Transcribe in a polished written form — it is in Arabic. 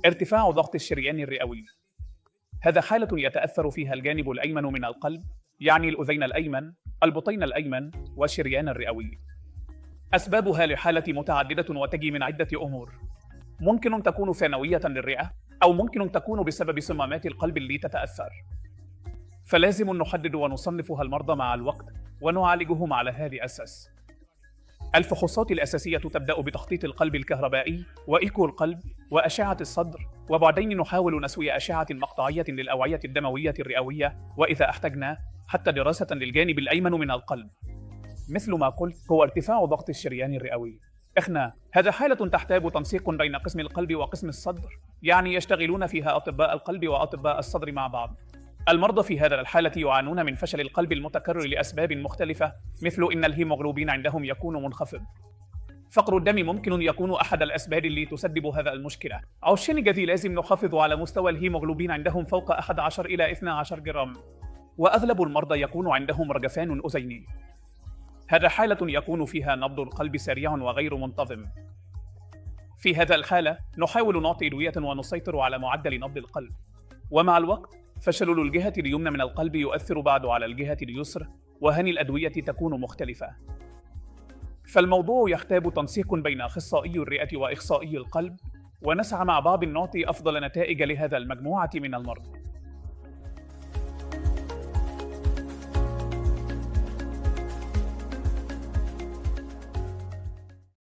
ارتفاع ضغط الشريان الرئوي. هذا حالة يتأثر فيها الجانب الأيمن من القلب، يعني الأذين الأيمن، البطين الأيمن، والشريان الرئوي. أسبابها لحالة متعددة وتجي من عدة أمور. ممكن تكون ثانوية للرئة، أو ممكن تكون بسبب صمامات القلب اللي تتأثر. فلازم نحدد ونصنف المرضى مع الوقت ونعالجهم على هذا الأساس. الفحوصات الأساسية تبدأ بتخطيط القلب الكهربائي وإيكو القلب وأشعة الصدر، وبعدين نحاول نسوي أشعة مقطعية للأوعية الدموية الرئوية، وإذا احتجنا حتى دراسة للجانب الأيمن من القلب. مثل ما قلت، هو ارتفاع ضغط الشريان الرئوي. هذا حالة تحتاج تنسيق بين قسم القلب وقسم الصدر، يعني يشتغلون فيها أطباء القلب وأطباء الصدر مع بعض. المرضى في هذه الحالة يعانون من فشل القلب المتكرر لأسباب مختلفة، مثل إن الهيموغلوبين عندهم يكون منخفض. فقر الدم ممكن يكون أحد الأسباب اللي تسبب هذا المشكلة. عشان كذا لازم نحافظ على مستوى الهيموغلوبين عندهم فوق 11 إلى 12 جرام. وأغلب المرضى يكون عندهم رجفان أذيني. هذا حالة يكون فيها نبض القلب سريع وغير منتظم. في هذا الحالة نحاول نعطي أدوية ونسيطر على معدل نبض القلب. ومع الوقت فشل الجهة اليمنى من القلب يؤثر بعد على الجهة اليسرى، وهذه الأدوية تكون مختلفة. فالموضوع يحتاج تنسيق بين أخصائي الرئة وإخصائي القلب، ونسعى مع بعض نعطي أفضل نتائج لهذا المجموعة من المرضى.